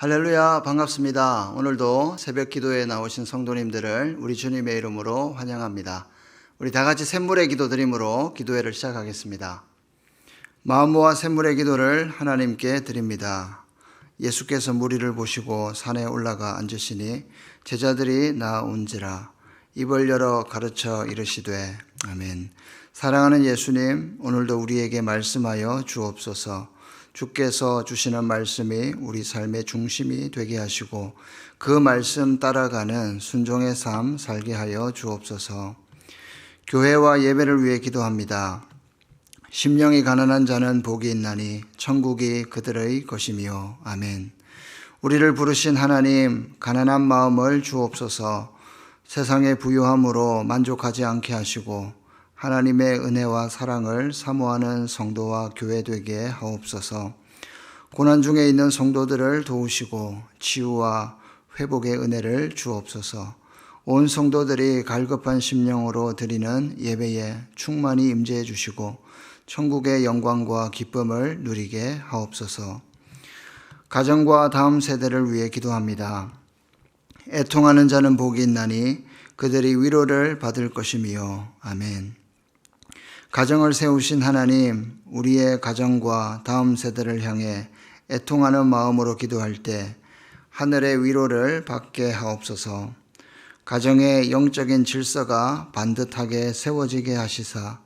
할렐루야, 반갑습니다. 오늘도 새벽 기도에 나오신 성도님들을 우리 주님의 이름으로 환영합니다. 우리 다 같이 샘물의 기도 드림으로 기도회를 시작하겠습니다. 마음 모아 샘물의 기도를 하나님께 드립니다. 예수께서 무리를 보시고 산에 올라가 앉으시니 제자들이 나온지라 입을 열어 가르쳐 이르시되 아멘. 사랑하는 예수님, 오늘도 우리에게 말씀하여 주옵소서. 주께서 주시는 말씀이 우리 삶의 중심이 되게 하시고 그 말씀 따라가는 순종의 삶 살게 하여 주옵소서. 교회와 예배를 위해 기도합니다. 심령이 가난한 자는 복이 있나니 천국이 그들의 것이며 아멘. 우리를 부르신 하나님, 가난한 마음을 주옵소서. 세상의 부유함으로 만족하지 않게 하시고 하나님의 은혜와 사랑을 사모하는 성도와 교회 되게 하옵소서. 고난 중에 있는 성도들을 도우시고 치유와 회복의 은혜를 주옵소서. 온 성도들이 갈급한 심령으로 드리는 예배에 충만히 임재해 주시고 천국의 영광과 기쁨을 누리게 하옵소서. 가정과 다음 세대를 위해 기도합니다. 애통하는 자는 복이 있나니 그들이 위로를 받을 것이며 아멘. 가정을 세우신 하나님, 우리의 가정과 다음 세대를 향해 애통하는 마음으로 기도할 때 하늘의 위로를 받게 하옵소서. 가정의 영적인 질서가 반듯하게 세워지게 하시사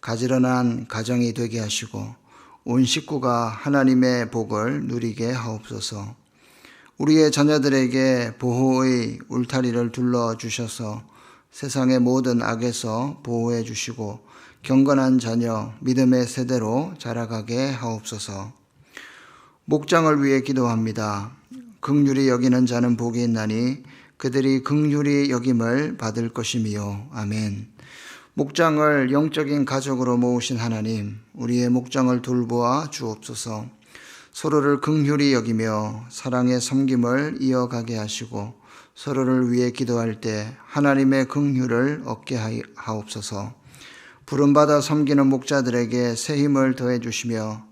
가지런한 가정이 되게 하시고 온 식구가 하나님의 복을 누리게 하옵소서. 우리의 자녀들에게 보호의 울타리를 둘러주셔서 세상의 모든 악에서 보호해 주시고 경건한 자녀, 믿음의 세대로 자라가게 하옵소서. 목장을 위해 기도합니다. 긍휼히 여기는 자는 복이 있나니 그들이 긍휼히 여김을 받을 것이며 아멘. 목장을 영적인 가족으로 모으신 하나님, 우리의 목장을 돌보아 주옵소서. 서로를 긍휼히 여기며 사랑의 섬김을 이어가게 하시고 서로를 위해 기도할 때 하나님의 긍휼을 얻게 하옵소서. 부름받아 섬기는 목자들에게 새 힘을 더해 주시며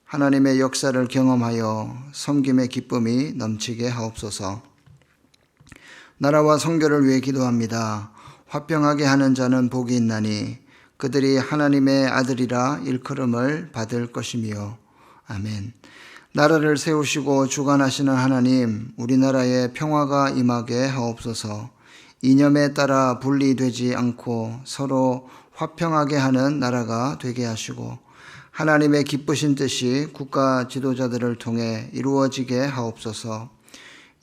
하나님의 역사를 경험하여 섬김의 기쁨이 넘치게 하옵소서. 나라와 선교를 위해 기도합니다. 화평하게 하는 자는 복이 있나니 그들이 하나님의 아들이라 일컬음을 받을 것이며 아멘. 나라를 세우시고 주관하시는 하나님, 우리나라에 평화가 임하게 하옵소서. 이념에 따라 분리되지 않고 서로 화평하게 하는 나라가 되게 하시고 하나님의 기쁘신 뜻이 국가 지도자들을 통해 이루어지게 하옵소서.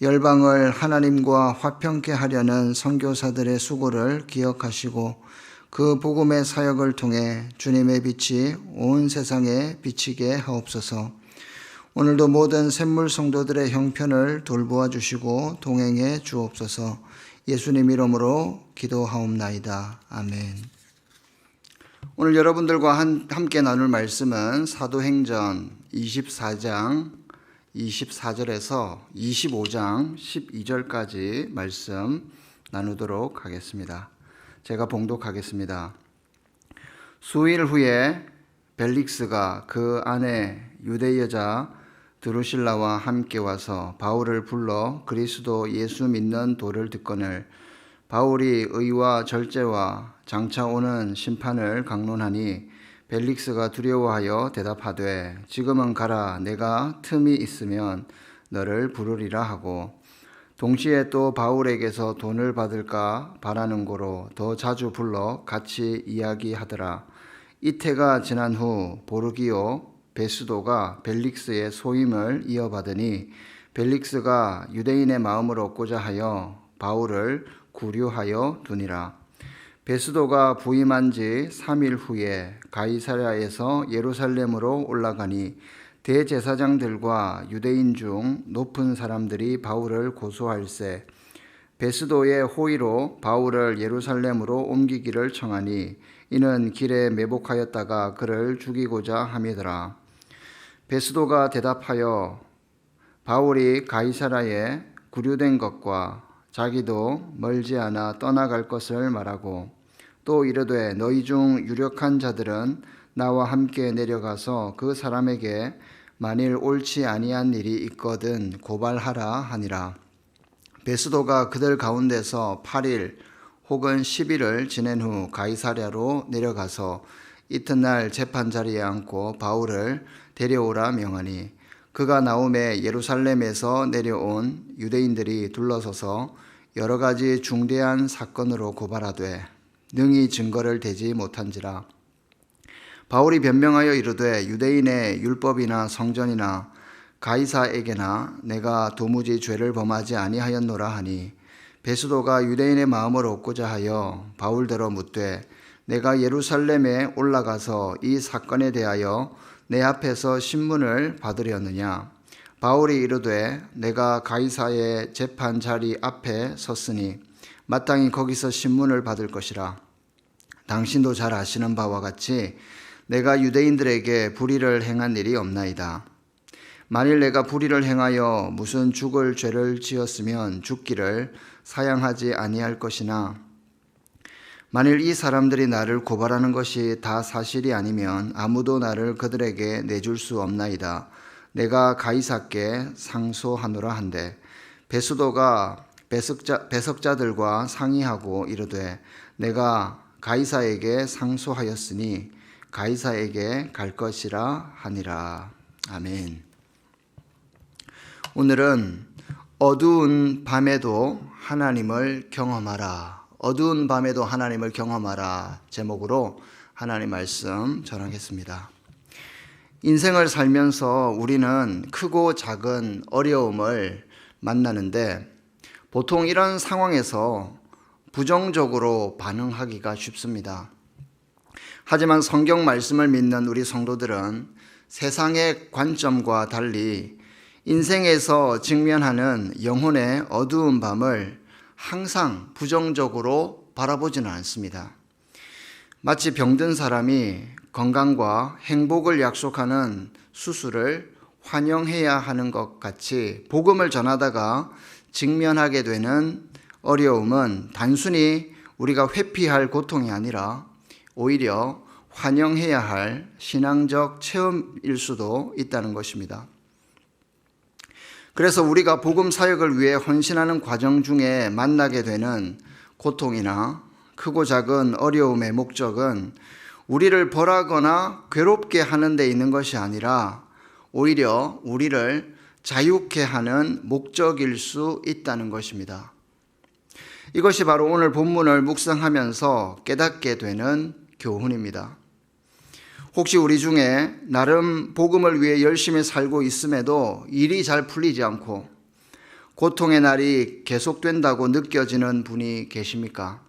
열방을 하나님과 화평케 하려는 선교사들의 수고를 기억하시고 그 복음의 사역을 통해 주님의 빛이 온 세상에 비치게 하옵소서. 오늘도 모든 샘물 성도들의 형편을 돌보아 주시고 동행해 주옵소서. 예수님 이름으로 기도하옵나이다. 아멘. 오늘 여러분들과 함께 나눌 말씀은 사도행전 24장 24절에서 25장 12절까지 말씀 나누도록 하겠습니다. 제가 봉독하겠습니다. 수일 후에 벨릭스가 그 아내 유대 여자 드루실라와 함께 와서 바울을 불러 그리스도 예수 믿는 도를 듣거늘 바울이 의와 절제와 장차 오는 심판을 강론하니 벨릭스가 두려워하여 대답하되 지금은 가라. 내가 틈이 있으면 너를 부르리라 하고 동시에 또 바울에게서 돈을 받을까 바라는 고로 더 자주 불러 같이 이야기하더라. 이태가 지난 후 보르기오 베스도가 벨릭스의 소임을 이어받으니 벨릭스가 유대인의 마음을 얻고자 하여 바울을 구류하여 두니라. 베스도가 부임한 지 3일 후에 가이사랴에서 예루살렘으로 올라가니 대제사장들과 유대인 중 높은 사람들이 바울을 고소할세 베스도의 호의로 바울을 예루살렘으로 옮기기를 청하니 이는 길에 매복하였다가 그를 죽이고자 함이더라. 베스도가 대답하여 바울이 가이사랴에 구류된 것과 자기도 멀지 않아 떠나갈 것을 말하고 또 이르되 너희 중 유력한 자들은 나와 함께 내려가서 그 사람에게 만일 옳지 아니한 일이 있거든 고발하라 하니라. 베스도가 그들 가운데서 8일 혹은 10일을 지낸 후 가이사랴로 내려가서 이튿날 재판 자리에 앉고 바울을 데려오라 명하니, 그가 나오매 예루살렘에서 내려온 유대인들이 둘러서서 여러 가지 중대한 사건으로 고발하되 능히 증거를 대지 못한지라. 바울이 변명하여 이르되 유대인의 율법이나 성전이나 가이사에게나 내가 도무지 죄를 범하지 아니하였노라 하니, 베스도가 유대인의 마음을 얻고자 하여 바울더러 묻되 내가 예루살렘에 올라가서 이 사건에 대하여 내 앞에서 신문을 받으려느냐. 바울이 이르되 내가 가이사의 재판 자리 앞에 섰으니 마땅히 거기서 신문을 받을 것이라. 당신도 잘 아시는 바와 같이 내가 유대인들에게 불의를 행한 일이 없나이다. 만일 내가 불의를 행하여 무슨 죽을 죄를 지었으면 죽기를 사양하지 아니할 것이나, 만일 이 사람들이 나를 고발하는 것이 다 사실이 아니면 아무도 나를 그들에게 내줄 수 없나이다. 내가 가이사께 상소하노라 한데, 베스도가 배석자들과 상의하고 이르되 내가 가이사에게 상소하였으니 가이사에게 갈 것이라 하니라. 아멘. 오늘은 어두운 밤에도 하나님을 경험하라, 어두운 밤에도 하나님을 경험하라 제목으로 하나님 말씀 전하겠습니다. 인생을 살면서 우리는 크고 작은 어려움을 만나는데 보통 이런 상황에서 부정적으로 반응하기가 쉽습니다. 하지만 성경 말씀을 믿는 우리 성도들은 세상의 관점과 달리 인생에서 직면하는 영혼의 어두운 밤을 항상 부정적으로 바라보지는 않습니다. 마치 병든 사람이 건강과 행복을 약속하는 수술을 환영해야 하는 것 같이 복음을 전하다가 직면하게 되는 어려움은 단순히 우리가 회피할 고통이 아니라 오히려 환영해야 할 신앙적 체험일 수도 있다는 것입니다. 그래서 우리가 복음 사역을 위해 헌신하는 과정 중에 만나게 되는 고통이나 크고 작은 어려움의 목적은 우리를 벌하거나 괴롭게 하는 데 있는 것이 아니라 오히려 우리를 자유케 하는 목적일 수 있다는 것입니다. 이것이 바로 오늘 본문을 묵상하면서 깨닫게 되는 교훈입니다. 혹시 우리 중에 나름 복음을 위해 열심히 살고 있음에도 일이 잘 풀리지 않고 고통의 날이 계속된다고 느껴지는 분이 계십니까?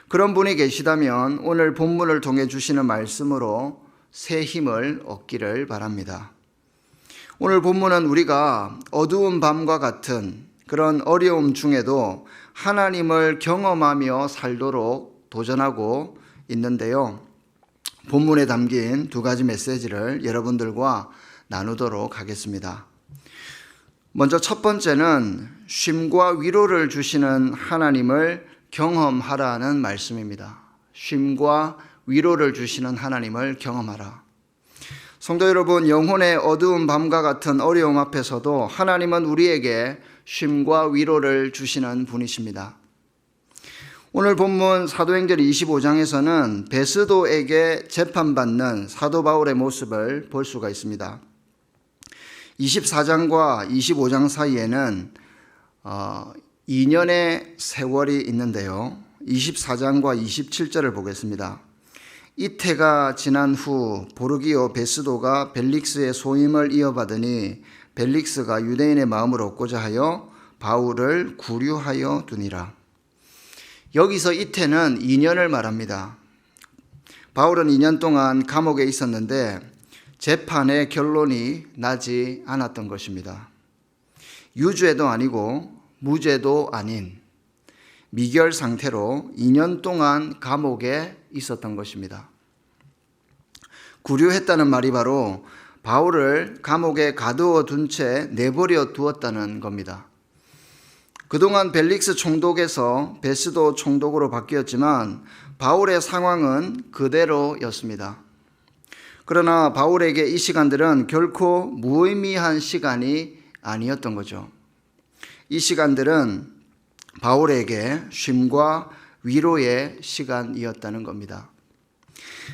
그런 분이 계시다면 오늘 본문을 통해 주시는 말씀으로 새 힘을 얻기를 바랍니다. 오늘 본문은 우리가 어두운 밤과 같은 그런 어려움 중에도 하나님을 경험하며 살도록 도전하고 있는데요. 본문에 담긴 두 가지 메시지를 여러분들과 나누도록 하겠습니다. 먼저 첫 번째는 쉼과 위로를 주시는 하나님을 경험하라는 말씀입니다. 쉼과 위로를 주시는 하나님을 경험하라. 성도 여러분, 영혼의 어두운 밤과 같은 어려움 앞에서도 하나님은 우리에게 쉼과 위로를 주시는 분이십니다. 오늘 본문 사도행전 25장에서는 베스도에게 재판받는 사도 바울의 모습을 볼 수가 있습니다. 24장과 25장 사이에는 2년의 세월이 있는데요. 24장과 27절을 보겠습니다. 이태가 지난 후 보르기오 베스도가 벨릭스의 소임을 이어받으니 벨릭스가 유대인의 마음을 얻고자 하여 바울을 구류하여 두니라. 여기서 이태는 2년을 말합니다. 바울은 2년 동안 감옥에 있었는데 재판의 결론이 나지 않았던 것입니다. 유죄도 아니고 무죄도 아닌 미결 상태로 2년 동안 감옥에 있었던 것입니다. 구류했다는 말이 바로 바울을 감옥에 가두어 둔 채 내버려 두었다는 겁니다. 그동안 벨릭스 총독에서 베스도 총독으로 바뀌었지만 바울의 상황은 그대로였습니다. 그러나 바울에게 이 시간들은 결코 무의미한 시간이 아니었던 거죠. 이 시간들은 바울에게 쉼과 위로의 시간이었다는 겁니다.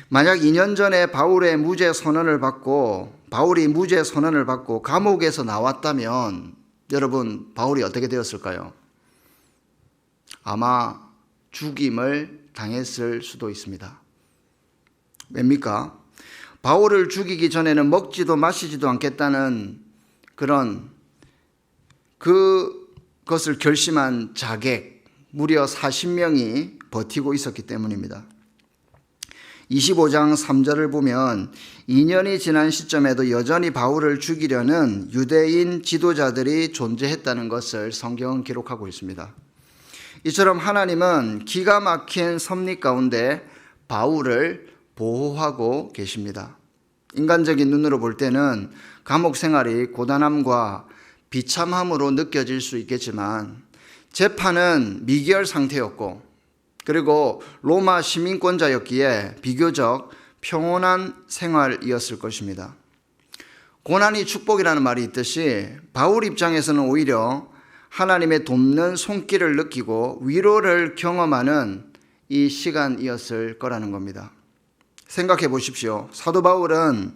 만약 2년 전에 바울이 무죄 선언을 받고 감옥에서 나왔다면 여러분, 바울이 어떻게 되었을까요? 아마 죽임을 당했을 수도 있습니다. 왜입니까? 바울을 죽이기 전에는 먹지도 마시지도 않겠다는 그것을 결심한 자객 무려 40명이 버티고 있었기 때문입니다. 25장 3절을 보면 2년이 지난 시점에도 여전히 바울을 죽이려는 유대인 지도자들이 존재했다는 것을 성경은 기록하고 있습니다. 이처럼 하나님은 기가 막힌 섭리 가운데 바울을 보호하고 계십니다. 인간적인 눈으로 볼 때는 감옥 생활이 고단함과 비참함으로 느껴질 수 있겠지만 재판은 미결 상태였고 그리고 로마 시민권자였기에 비교적 평온한 생활이었을 것입니다. 고난이 축복이라는 말이 있듯이 바울 입장에서는 오히려 하나님의 돕는 손길을 느끼고 위로를 경험하는 이 시간이었을 거라는 겁니다. 생각해 보십시오. 사도 바울은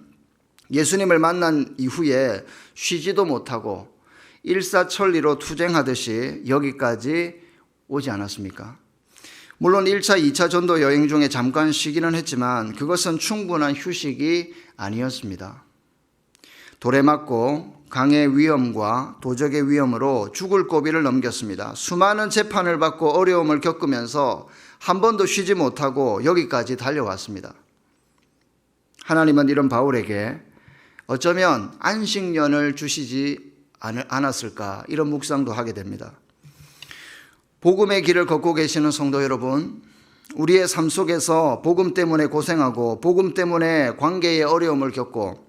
예수님을 만난 이후에 쉬지도 못하고 일사천리로 투쟁하듯이 여기까지 오지 않았습니까? 물론 1차, 2차 전도 여행 중에 잠깐 쉬기는 했지만 그것은 충분한 휴식이 아니었습니다. 돌에 맞고 강의 위험과 도적의 위험으로 죽을 고비를 넘겼습니다. 수많은 재판을 받고 어려움을 겪으면서 한 번도 쉬지 못하고 여기까지 달려왔습니다. 하나님은 이런 바울에게 어쩌면 안식년을 주시지 않았을까 이런 묵상도 하게 됩니다. 복음의 길을 걷고 계시는 성도 여러분, 우리의 삶 속에서 복음 때문에 고생하고 복음 때문에 관계의 어려움을 겪고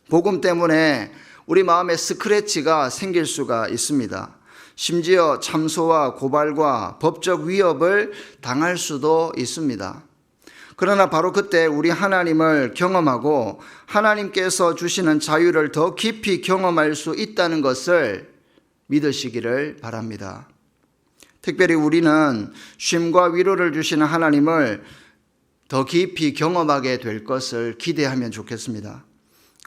복음 때문에 우리 마음에 스크래치가 생길 수가 있습니다. 심지어 참소와 고발과 법적 위협을 당할 수도 있습니다. 그러나 바로 그때 우리 하나님을 경험하고 하나님께서 주시는 자유를 더 깊이 경험할 수 있다는 것을 믿으시기를 바랍니다. 특별히 우리는 쉼과 위로를 주시는 하나님을 더 깊이 경험하게 될 것을 기대하면 좋겠습니다.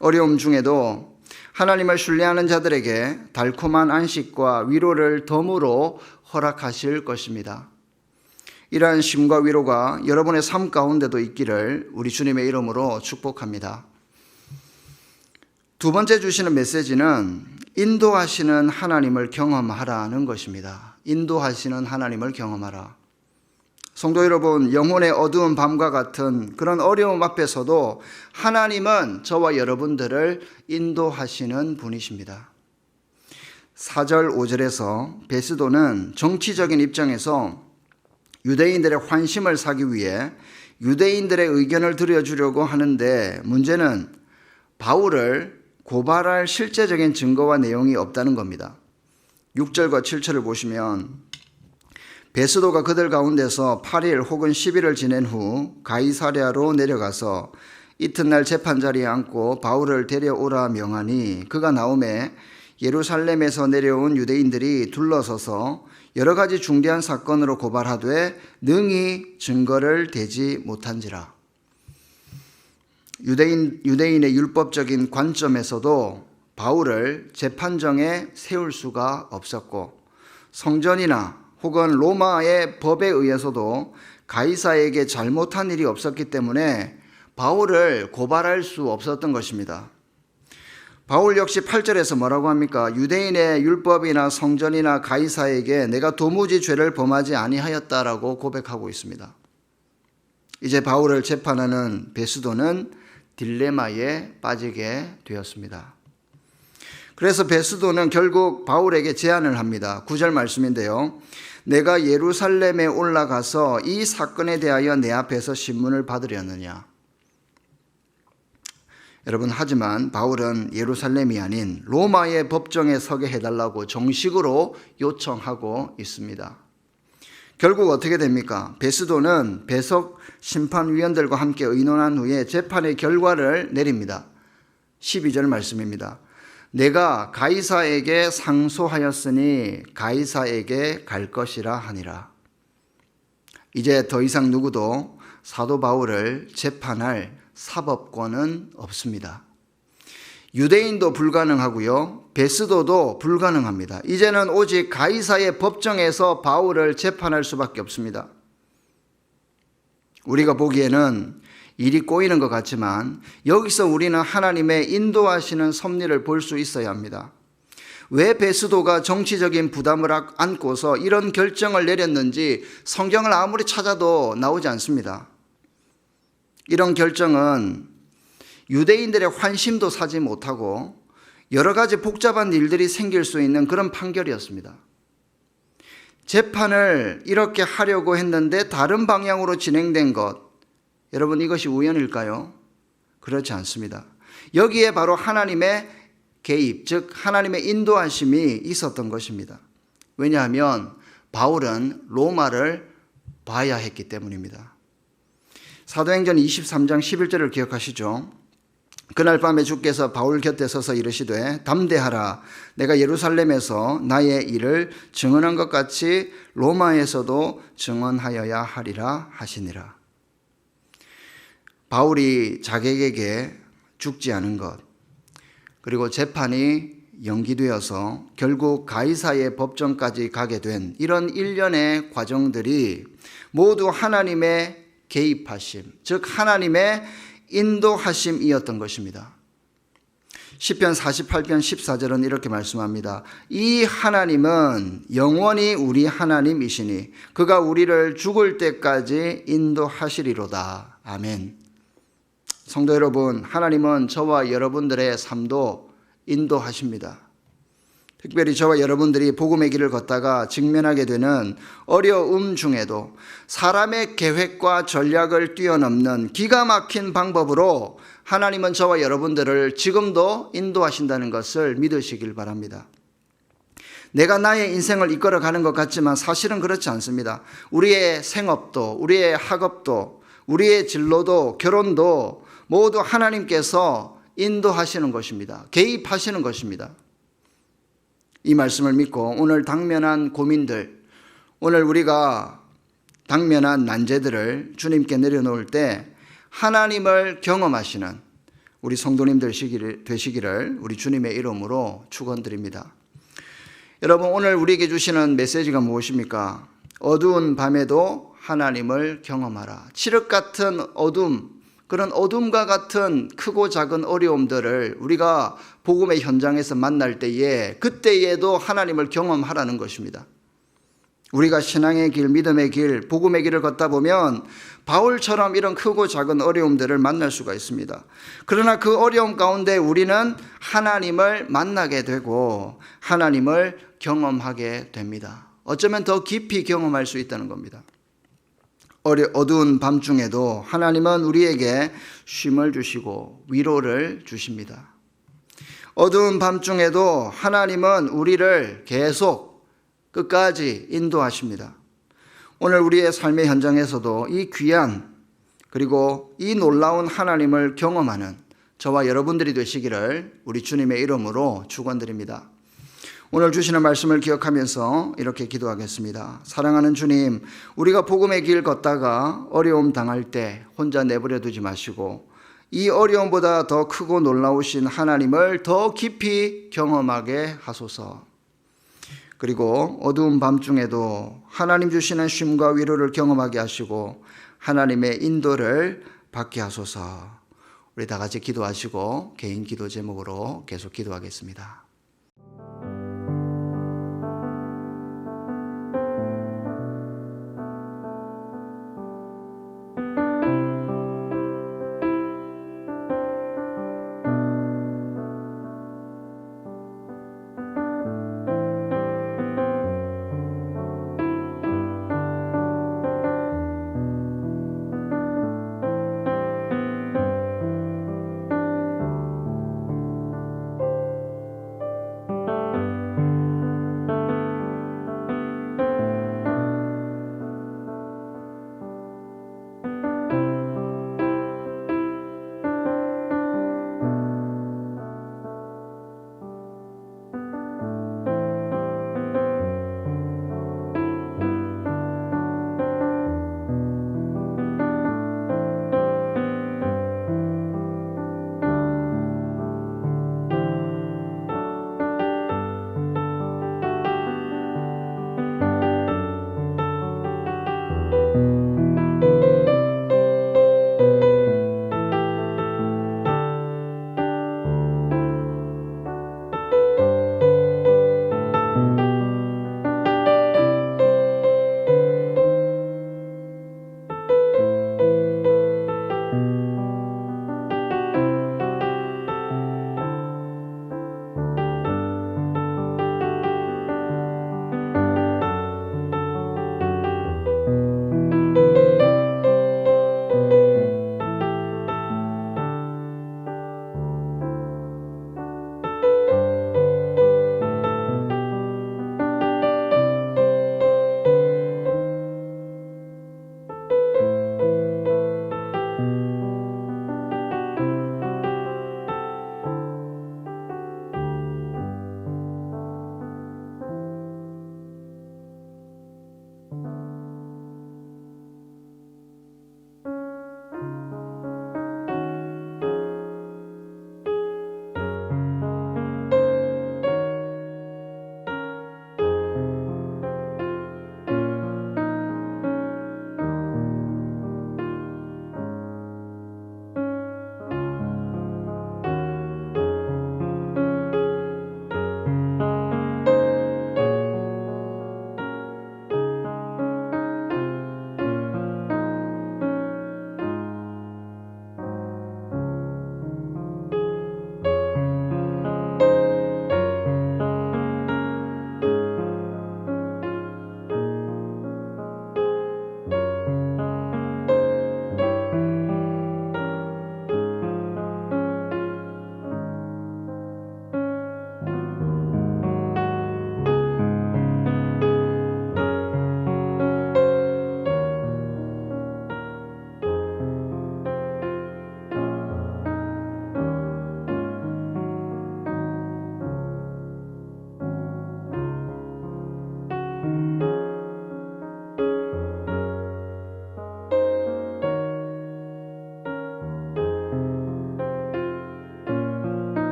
어려움 중에도 하나님을 신뢰하는 자들에게 달콤한 안식과 위로를 덤으로 허락하실 것입니다. 이러한 쉼과 위로가 여러분의 삶 가운데도 있기를 우리 주님의 이름으로 축복합니다. 두 번째 주시는 메시지는 인도하시는 하나님을 경험하라는 것입니다. 인도하시는 하나님을 경험하라. 성도 여러분, 영혼의 어두운 밤과 같은 그런 어려움 앞에서도 하나님은 저와 여러분들을 인도하시는 분이십니다. 4절 5절에서 베스도는 정치적인 입장에서 유대인들의 환심을 사기 위해 유대인들의 의견을 들여주려고 하는데 문제는 바울을 고발할 실제적인 증거와 내용이 없다는 겁니다. 6절과 7절을 보시면 베스도가 그들 가운데서 8일 혹은 10일을 지낸 후 가이사랴로 내려가서 이튿날 재판자리에 앉고 바울을 데려오라 명하니 그가 나오매 예루살렘에서 내려온 유대인들이 둘러서서 여러 가지 중대한 사건으로 고발하되 능히 증거를 대지 못한지라. 유대인의 율법적인 관점에서도 바울을 재판정에 세울 수가 없었고 성전이나 혹은 로마의 법에 의해서도 가이사에게 잘못한 일이 없었기 때문에 바울을 고발할 수 없었던 것입니다. 바울 역시 8절에서 뭐라고 합니까? 유대인의 율법이나 성전이나 가이사에게 내가 도무지 죄를 범하지 아니하였다라고 고백하고 있습니다. 이제 바울을 재판하는 베스도는 딜레마에 빠지게 되었습니다. 그래서 베스도는 결국 바울에게 제안을 합니다. 9절 말씀인데요. 내가 예루살렘에 올라가서 이 사건에 대하여 내 앞에서 신문을 받으려느냐. 여러분, 하지만 바울은 예루살렘이 아닌 로마의 법정에 서게 해달라고 정식으로 요청하고 있습니다. 결국 어떻게 됩니까? 베스도는 배석 심판위원들과 함께 의논한 후에 재판의 결과를 내립니다. 12절 말씀입니다. 내가 가이사에게 상소하였으니 가이사에게 갈 것이라 하니라. 이제 더 이상 누구도 사도 바울을 재판할 사법권은 없습니다. 유대인도 불가능하고요, 베스도도 불가능합니다. 이제는 오직 가이사의 법정에서 바울을 재판할 수밖에 없습니다. 우리가 보기에는 일이 꼬이는 것 같지만 여기서 우리는 하나님의 인도하시는 섭리를 볼 수 있어야 합니다. 왜 베스도가 정치적인 부담을 안고서 이런 결정을 내렸는지 성경을 아무리 찾아도 나오지 않습니다. 이런 결정은 유대인들의 환심도 사지 못하고 여러 가지 복잡한 일들이 생길 수 있는 그런 판결이었습니다. 재판을 이렇게 하려고 했는데 다른 방향으로 진행된 것, 여러분 이것이 우연일까요? 그렇지 않습니다. 여기에 바로 하나님의 개입, 즉 하나님의 인도하심이 있었던 것입니다. 왜냐하면 바울은 로마를 봐야 했기 때문입니다. 사도행전 23장 11절을 기억하시죠? 그날 밤에 주께서 바울 곁에 서서 이르시되 담대하라, 내가 예루살렘에서 나의 일을 증언한 것 같이 로마에서도 증언하여야 하리라 하시니라. 바울이 자객에게 죽지 않은 것, 그리고 재판이 연기되어서 결국 가이사의 법정까지 가게 된 이런 일련의 과정들이 모두 하나님의 개입하심, 즉 하나님의 인도하심이었던 것입니다. 시편 48편 14절은 이렇게 말씀합니다. 이 하나님은 영원히 우리 하나님이시니 그가 우리를 죽을 때까지 인도하시리로다. 아멘. 성도 여러분, 하나님은 저와 여러분들의 삶도 인도하십니다. 특별히 저와 여러분들이 복음의 길을 걷다가 직면하게 되는 어려움 중에도 사람의 계획과 전략을 뛰어넘는 기가 막힌 방법으로 하나님은 저와 여러분들을 지금도 인도하신다는 것을 믿으시길 바랍니다. 내가 나의 인생을 이끌어가는 것 같지만 사실은 그렇지 않습니다. 우리의 생업도, 우리의 학업도, 우리의 진로도, 결혼도 모두 하나님께서 인도하시는 것입니다. 개입하시는 것입니다. 이 말씀을 믿고 오늘 당면한 고민들, 오늘 우리가 당면한 난제들을 주님께 내려놓을 때 하나님을 경험하시는 우리 성도님 되시기를 우리 주님의 이름으로 축원드립니다. 여러분, 오늘 우리에게 주시는 메시지가 무엇입니까? 어두운 밤에도 하나님을 경험하라. 칠흑 같은 어둠, 그런 어둠과 같은 크고 작은 어려움들을 우리가 복음의 현장에서 만날 때에 그때에도 하나님을 경험하라는 것입니다. 우리가 신앙의 길, 믿음의 길, 복음의 길을 걷다 보면 바울처럼 이런 크고 작은 어려움들을 만날 수가 있습니다. 그러나 그 어려움 가운데 우리는 하나님을 만나게 되고 하나님을 경험하게 됩니다. 어쩌면 더 깊이 경험할 수 있다는 겁니다. 어두운 밤중에도 하나님은 우리에게 쉼을 주시고 위로를 주십니다. 어두운 밤중에도 하나님은 우리를 계속 끝까지 인도하십니다. 오늘 우리의 삶의 현장에서도 이 귀한 그리고 이 놀라운 하나님을 경험하는 저와 여러분들이 되시기를 우리 주님의 이름으로 축원드립니다. 오늘 주시는 말씀을 기억하면서 이렇게 기도하겠습니다. 사랑하는 주님, 우리가 복음의 길 걷다가 어려움 당할 때 혼자 내버려 두지 마시고 이 어려움보다 더 크고 놀라우신 하나님을 더 깊이 경험하게 하소서. 그리고 어두운 밤중에도 하나님 주시는 쉼과 위로를 경험하게 하시고 하나님의 인도를 받게 하소서. 우리 다 같이 기도하시고 개인 기도 제목으로 계속 기도하겠습니다.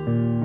음.